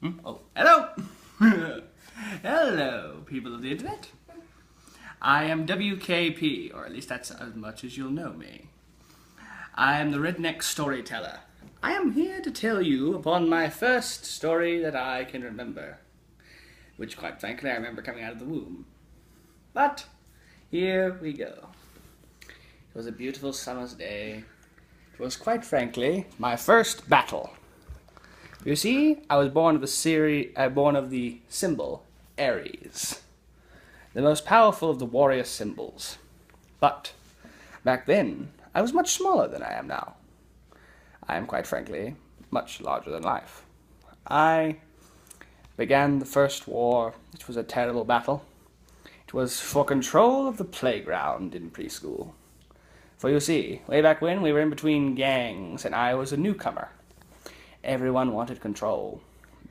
Oh, hello! Hello, people of the internet. I am WKP, or at least that's as much as you'll know me. I am the Redneck Storyteller. I am here to tell you upon my first story that I can remember, which quite frankly I remember coming out of the womb. But here we go. It was a beautiful summer's day. It was quite frankly my first battle. You see, I was born of the symbol Aries, the most powerful of the warrior symbols. But back then, I was much smaller than I am now. I am quite frankly much larger than life. I began the first war, which was a terrible battle. It was for control of the playground in preschool. For you see, way back when, we were in between gangs, and I was a newcomer. Everyone wanted control,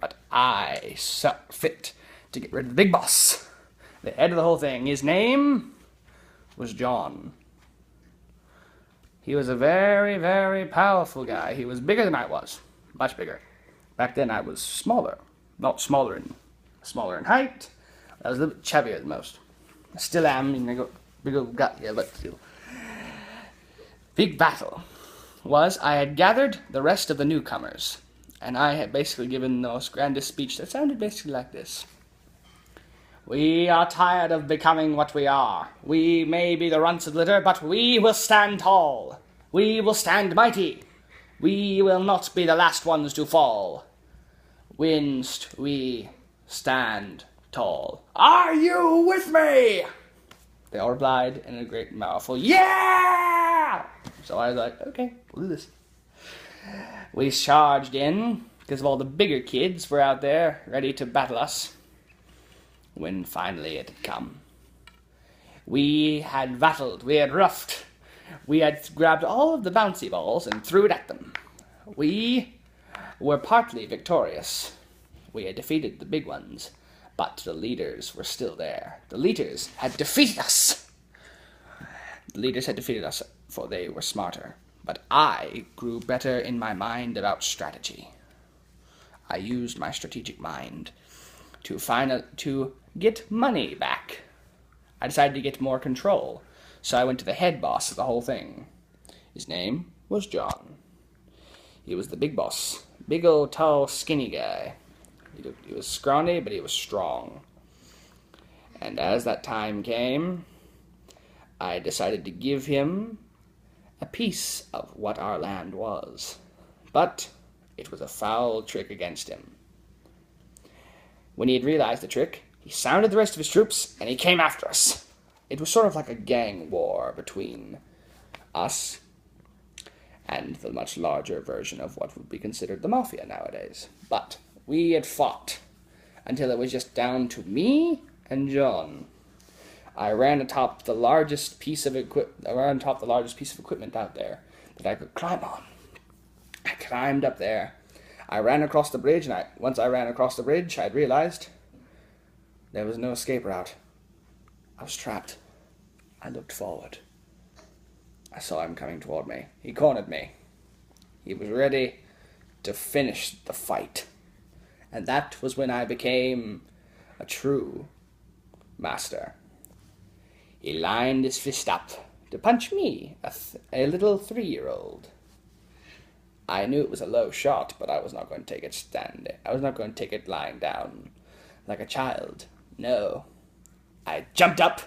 but I saw fit to get rid of the big boss, the head of the whole thing. His name was John. He was a very, very powerful guy. He was bigger than I was, much bigger. Back then I was smaller, not smaller in height. I was a little bit chubbier than most. I still am, I got a big old gut here, but still. Big battle was I had gathered the rest of the newcomers, and I had basically given the most grandest speech that sounded basically like this. We are tired of becoming what we are. We may be the runts of the litter, but we will stand tall. We will stand mighty. We will not be the last ones to fall. Whilst we stand tall. Are you with me? They all replied in a great mouthful, yeah! So I was like, okay, we'll do this. We charged in, because of all the bigger kids were out there, ready to battle us. When finally it had come. We had battled, we had roughed, we had grabbed all of the bouncy balls and threw it at them. We were partly victorious. We had defeated the big ones, but the leaders were still there. The leaders had defeated us. The leaders had defeated us, for they were smarter. But I grew better in my mind about strategy. I used my strategic mind to get money back. I decided to get more control, so I went to the head boss of the whole thing. His name was John. He was the big boss. Big old, tall, skinny guy. He was scrawny, but he was strong. And as that time came, I decided to give him a piece of what our land was. But it was a foul trick against him. When he had realized the trick, he sounded the rest of his troops, and he came after us. It was sort of like a gang war between us and the much larger version of what would be considered the Mafia nowadays. But we had fought until it was just down to me and John. I ran atop the largest piece of equipment out there that I could climb on. I climbed up there. I ran across the bridge, and once I ran across the bridge, I'd realized there was no escape route. I was trapped. I looked forward. I saw him coming toward me. He cornered me. He was ready to finish the fight. And that was when I became a true master. He lined his fist up to punch me, a little 3-year-old. I knew it was a low shot, but I was not going to take it standing. I was not going to take it lying down like a child. No. I jumped up,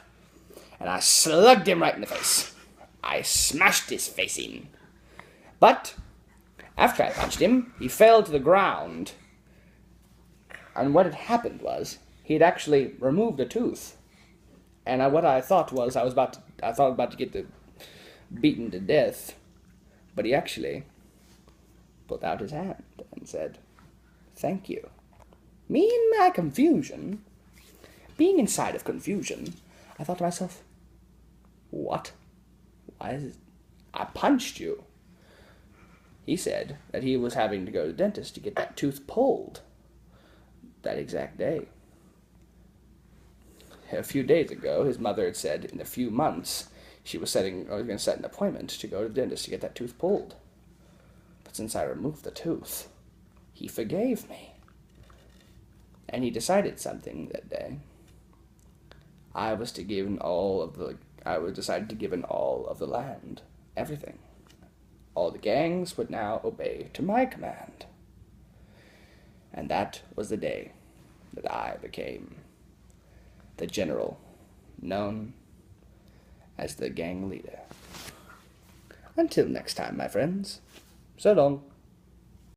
and I slugged him right in the face. I smashed his face in. But after I punched him, he fell to the ground. And what had happened was, he had actually removed a tooth. And what I thought was, I thought about to get beaten to death. But he actually put out his hand and said, thank you. Me in my confusion, being inside of confusion, I thought to myself, what? Why is it? I punched you. He said that he was having to go to the dentist to get that tooth pulled that exact day. A few days ago, his mother had said in a few months she was going to set an appointment to go to the dentist to get that tooth pulled. But since I removed the tooth, he forgave me. And he decided something that day. I was decided to give in all of the land, everything. All the gangs would now obey to my command. And that was the day that I became the general known as the gang leader. Until next time, my friends, so long.